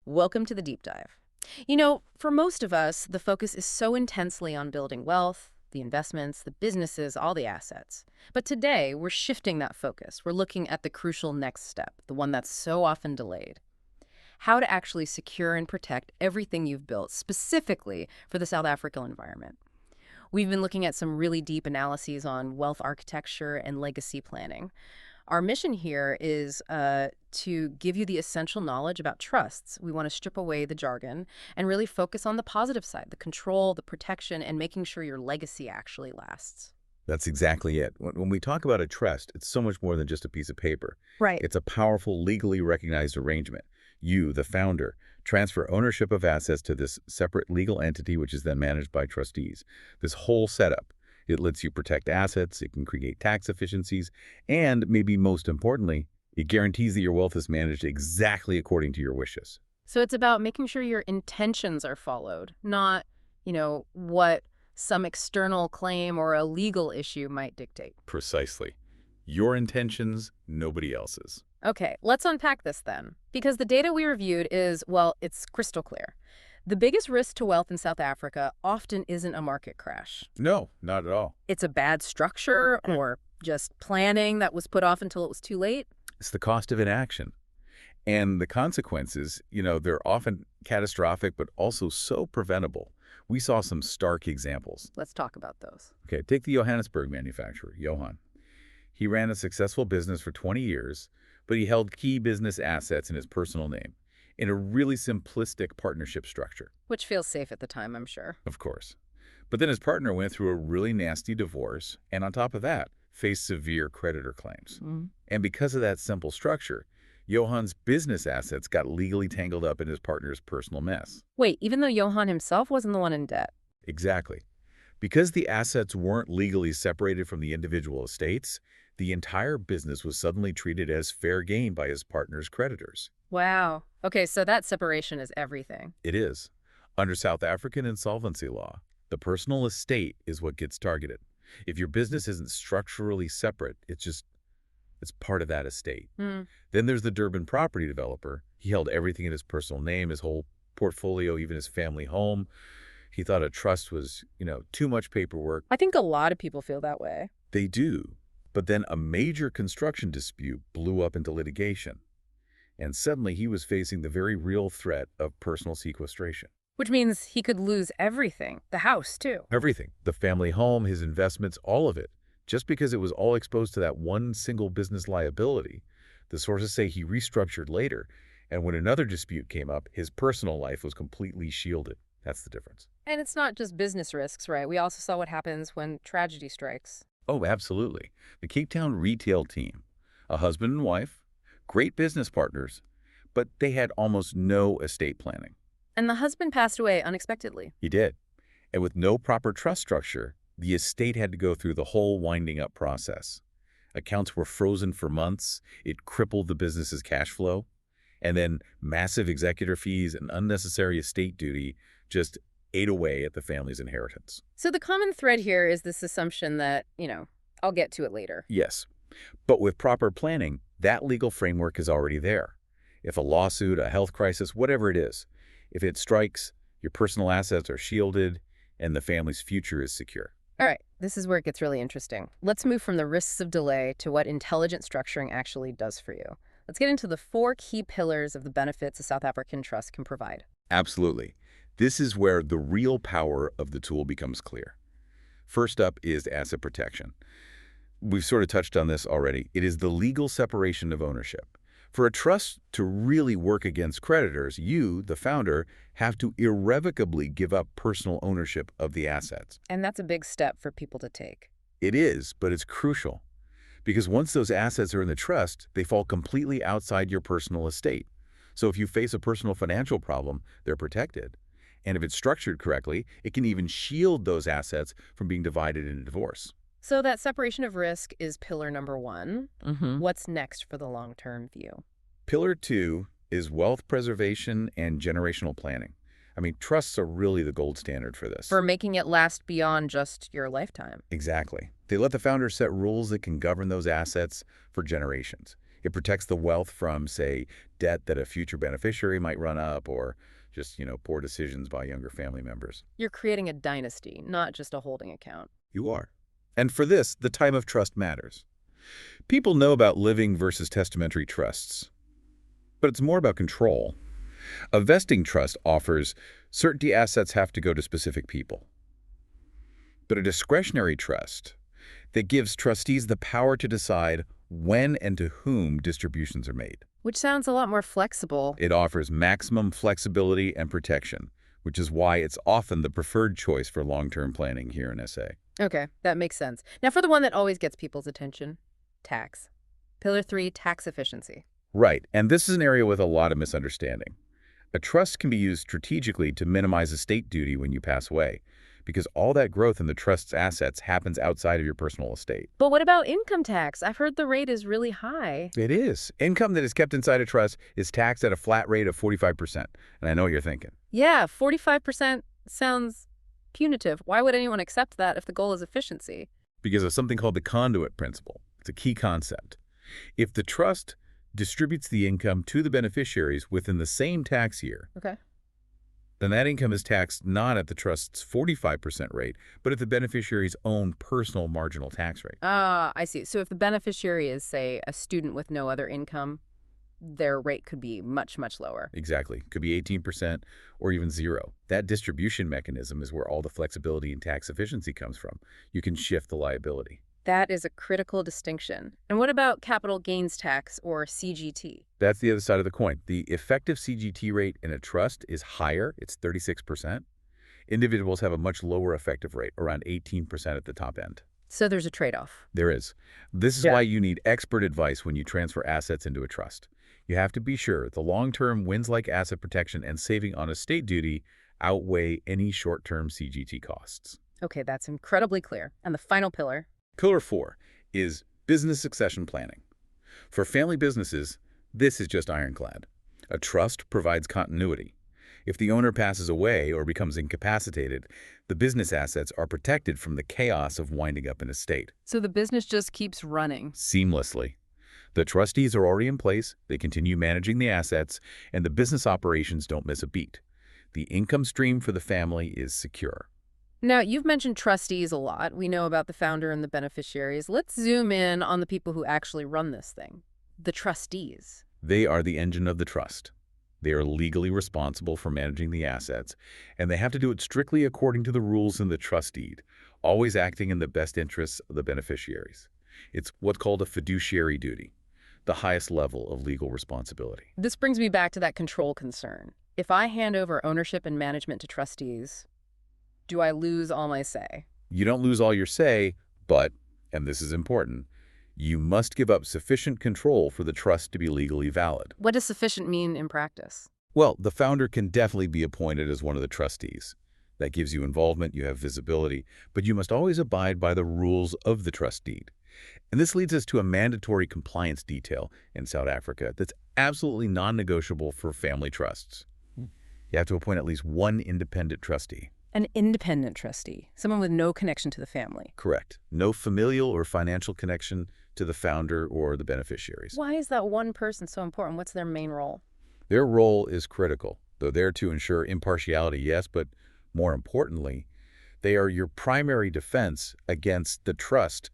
Welcome to the deep dive. For most of us, the focus is so intensely on building wealth, the investments, the businesses, all the assets. But today, we're shifting that focus. We're looking at the crucial next step, the one that's so often delayed. How to actually secure and protect everything you've built, specifically for the South African environment. We've been looking at some really deep analyses on wealth architecture and legacy planning. Our mission here is to give you the essential knowledge about trusts. We want to strip away the jargon and really focus on the positive side, the control, the protection, and making sure your legacy actually lasts. That's exactly it. When we talk about a trust, it's so much more than just a piece of paper. Right. It's a powerful, legally recognized arrangement. You, the founder, transfer ownership of assets to this separate legal entity, which is then managed by trustees. This whole setup, it lets you protect assets, it can create tax efficiencies, and maybe most importantly, it guarantees that your wealth is managed exactly according to your wishes. So it's about making sure your intentions are followed, not, what some external claim or a legal issue might dictate. Precisely. Your intentions, nobody else's. Okay, let's unpack this then. Because the data we reviewed is, well, it's crystal clear. The biggest risk to wealth in South Africa often isn't a market crash. No, not at all. It's a bad structure or just planning that was put off until it was too late. It's the cost of inaction. And the consequences, they're often catastrophic, but also so preventable. We saw some stark examples. Let's talk about those. Okay, take the Johannesburg manufacturer, Johan. He ran a successful business for 20 years, but he held key business assets in his personal name in a really simplistic partnership structure. Which feels safe at the time, I'm sure. Of course. But then his partner went through a really nasty divorce, and on top of that, faced severe creditor claims. And because of that simple structure, Johan's business assets got legally tangled up in his partner's personal mess. Wait, even though Johan himself wasn't the one in debt? Exactly. Because the assets weren't legally separated from the individual estates, the entire business was suddenly treated as fair game by his partner's creditors. Wow. Okay, so that separation is everything. It is. Under South African insolvency law, the personal estate is what gets targeted. If your business isn't structurally separate, it's part of that estate. Then there's the Durban property developer. He held everything in his personal name, his whole portfolio, even his family home. He thought a trust was, too much paperwork. I think a lot of people feel that way. They do. But then a major construction dispute blew up into litigation. And suddenly he was facing the very real threat of personal sequestration. Which means he could lose everything. The house, too. Everything. The family home, his investments, all of it. Just because it was all exposed to that one single business liability. The sources say he restructured later, and when another dispute came up, his personal life was completely shielded. That's the difference. And it's not just business risks, right? We also saw what happens when tragedy strikes. Oh, absolutely. The Cape Town retail team, a husband and wife, great business partners, but they had almost no estate planning. And the husband passed away unexpectedly. He did. And with no proper trust structure, the estate had to go through the whole winding up process. Accounts were frozen for months. It crippled the business's cash flow. And then massive executor fees and unnecessary estate duty just ate away at the family's inheritance. So the common thread here is this assumption that, I'll get to it later. Yes. But with proper planning, that legal framework is already there. If a lawsuit, a health crisis, whatever it is, if it strikes, your personal assets are shielded and the family's future is secure. All right, this is where it gets really interesting. Let's move from the risks of delay to what intelligent structuring actually does for you. Let's get into the 4 key pillars of the benefits a South African trust can provide. Absolutely. This is where the real power of the tool becomes clear. First up is asset protection. We've sort of touched on this already. It is the legal separation of ownership. For a trust to really work against creditors, you, the founder, have to irrevocably give up personal ownership of the assets. And that's a big step for people to take. It is, but it's crucial. Because once those assets are in the trust, they fall completely outside your personal estate. So if you face a personal financial problem, they're protected. And if it's structured correctly, it can even shield those assets from being divided in a divorce. So that separation of risk is pillar number 1. What's next for the long-term view? Pillar 2 is wealth preservation and generational planning. I mean, trusts are really the gold standard for this. For making it last beyond just your lifetime. Exactly. They let the founder set rules that can govern those assets for generations. It protects the wealth from, say, debt that a future beneficiary might run up or just, poor decisions by younger family members. You're creating a dynasty, not just a holding account. You are. And for this, the time of trust matters. People know about living versus testamentary trusts, but it's more about control. A vesting trust offers certainty assets have to go to specific people. But a discretionary trust that gives trustees the power to decide when and to whom distributions are made. Which sounds a lot more flexible. It offers maximum flexibility and protection, which is why it's often the preferred choice for long-term planning here in SA. Okay, that makes sense. Now for the one that always gets people's attention, tax. Pillar 3, tax efficiency. Right, and this is an area with a lot of misunderstanding. A trust can be used strategically to minimize estate duty when you pass away, because all that growth in the trust's assets happens outside of your personal estate. But what about income tax? I've heard the rate is really high. It is. Income that is kept inside a trust is taxed at a flat rate of 45%. And I know what you're thinking. Yeah, 45% sounds punitive. Why would anyone accept that if the goal is efficiency? Because of something called the conduit principle. It's a key concept. If the trust distributes the income to the beneficiaries within the same tax year, Okay. then that income is taxed not at the trust's 45% rate, but at the beneficiary's own personal marginal tax rate. Ah, I see. So if the beneficiary is, say, a student with no other income, their rate could be much, much lower. Exactly. Could be 18% or even 0. That distribution mechanism is where all the flexibility and tax efficiency comes from. You can shift the liability. That is a critical distinction. And what about capital gains tax, or CGT? That's the other side of the coin. The effective CGT rate in a trust is higher. It's 36%. Individuals have a much lower effective rate, around 18% at the top end. So there's a trade-off. There is. This is why you need expert advice when you transfer assets into a trust. You have to be sure the long-term wins-like asset protection and saving on estate duty outweigh any short-term CGT costs. Okay, that's incredibly clear. And the final pillar? Pillar 4 is business succession planning. For family businesses, this is just ironclad. A trust provides continuity. If the owner passes away or becomes incapacitated, the business assets are protected from the chaos of winding up an estate. So the business just keeps running. Seamlessly. The trustees are already in place, they continue managing the assets, and the business operations don't miss a beat. The income stream for the family is secure. Now, you've mentioned trustees a lot. We know about the founder and the beneficiaries. Let's zoom in on the people who actually run this thing, the trustees. They are the engine of the trust. They are legally responsible for managing the assets, and they have to do it strictly according to the rules in the trust deed, always acting in the best interests of the beneficiaries. It's what's called a fiduciary duty, the highest level of legal responsibility. This brings me back to that control concern. If I hand over ownership and management to trustees, do I lose all my say? You don't lose all your say, but, and this is important, you must give up sufficient control for the trust to be legally valid. What does sufficient mean in practice? Well, the founder can definitely be appointed as one of the trustees. That gives you involvement, you have visibility, but you must always abide by the rules of the trust deed. And this leads us to a mandatory compliance detail in South Africa that's absolutely non-negotiable for family trusts. You have to appoint at least one independent trustee. An independent trustee, someone with no connection to the family. Correct. No familial or financial connection to the founder or the beneficiaries. Why is that one person so important? What's their main role? Their role is critical. They're there to ensure impartiality, yes, but more importantly, they are your primary defense against the trust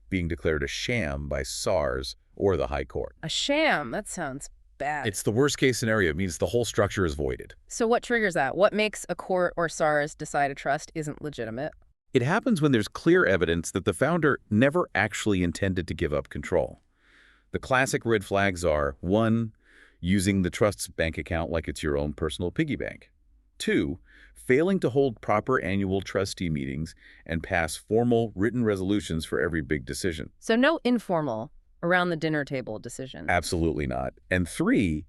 being declared a sham by SARS or the High Court. A sham? That sounds bad. It's the worst case scenario. It means the whole structure is voided. So what triggers that? What makes a court or SARS decide a trust isn't legitimate? It happens when there's clear evidence that the founder never actually intended to give up control. The classic red flags are: 1, using the trust's bank account like it's your own personal piggy bank. 2, failing to hold proper annual trustee meetings and pass formal written resolutions for every big decision. So no informal, around the dinner table decision. Absolutely not. And 3,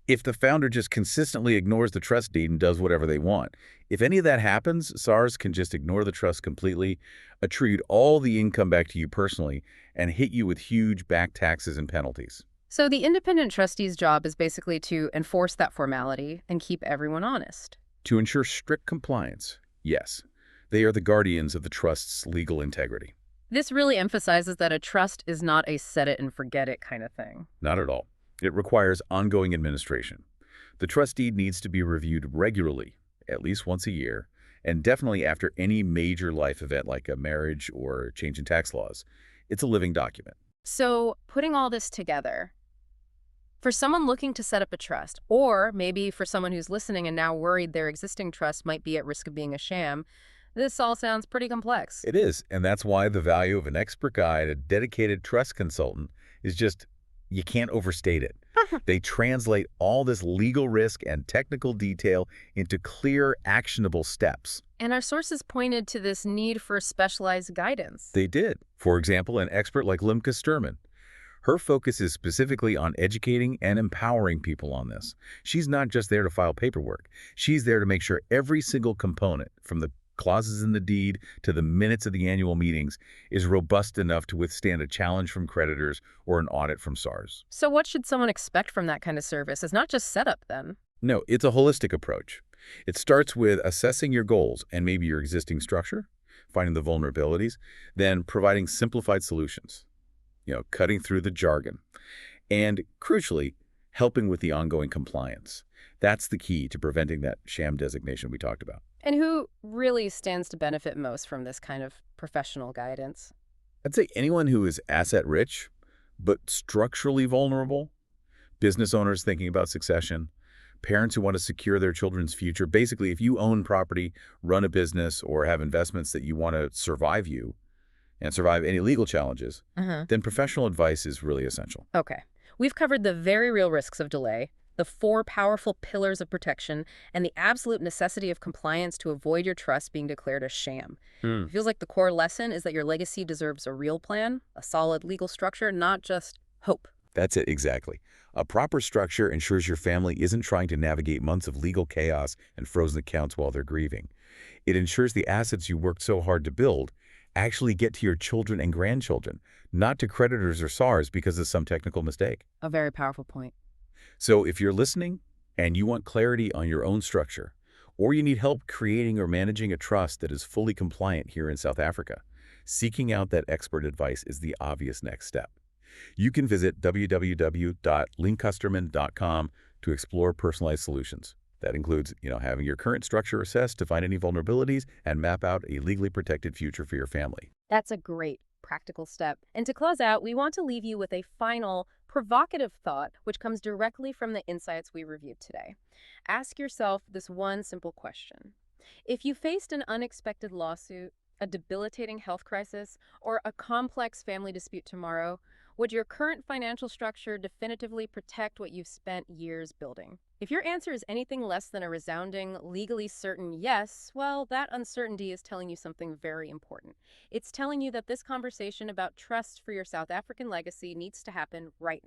if the founder just consistently ignores the trust deed and does whatever they want. If any of that happens, SARS can just ignore the trust completely, attribute all the income back to you personally, and hit you with huge back taxes and penalties. So the independent trustee's job is basically to enforce that formality and keep everyone honest. To ensure strict compliance, yes. They are the guardians of the trust's legal integrity. This really emphasizes that a trust is not a set it and forget it kind of thing. Not at all. It requires ongoing administration. The trust deed needs to be reviewed regularly, at least once a year, and definitely after any major life event like a marriage or change in tax laws. It's a living document. So, putting all this together, for someone looking to set up a trust, or maybe for someone who's listening and now worried their existing trust might be at risk of being a sham, this all sounds pretty complex. It is, and that's why the value of an expert guide, a dedicated trust consultant, is just, you can't overstate it. They translate all this legal risk and technical detail into clear, actionable steps. And our sources pointed to this need for specialized guidance. They did. For example, an expert like Limka Sturman. Her focus is specifically on educating and empowering people on this. She's not just there to file paperwork. She's there to make sure every single component, from the clauses in the deed to the minutes of the annual meetings, is robust enough to withstand a challenge from creditors or an audit from SARS. So what should someone expect from that kind of service? It's not just setup then. No, it's a holistic approach. It starts with assessing your goals and maybe your existing structure, finding the vulnerabilities, then providing simplified solutions, cutting through the jargon, and crucially, helping with the ongoing compliance. That's the key to preventing that sham designation we talked about. And who really stands to benefit most from this kind of professional guidance? I'd say anyone who is asset rich, but structurally vulnerable, business owners thinking about succession, parents who want to secure their children's future. Basically, if you own property, run a business, or have investments that you want to survive you and survive any legal challenges, then professional advice is really essential. Okay. We've covered the very real risks of delay, the 4 powerful pillars of protection, and the absolute necessity of compliance to avoid your trust being declared a sham. It feels like the core lesson is that your legacy deserves a real plan, a solid legal structure, not just hope. That's it, exactly. A proper structure ensures your family isn't trying to navigate months of legal chaos and frozen accounts while they're grieving. It ensures the assets you worked so hard to build actually get to your children and grandchildren, not to creditors or SARS because of some technical mistake. A very powerful point. So if you're listening and you want clarity on your own structure, or you need help creating or managing a trust that is fully compliant here in South Africa, seeking out that expert advice is the obvious next step. You can visit www.linkcusterman.com to explore personalized solutions. That includes, having your current structure assessed to find any vulnerabilities and map out a legally protected future for your family. That's a great practical step. And to close out, we want to leave you with a final provocative thought, which comes directly from the insights we reviewed today. Ask yourself this one simple question. If you faced an unexpected lawsuit, a debilitating health crisis, or a complex family dispute tomorrow, would your current financial structure definitively protect what you've spent years building? If your answer is anything less than a resounding, legally certain yes, well, that uncertainty is telling you something very important. It's telling you that this conversation about trust for your South African legacy needs to happen right now.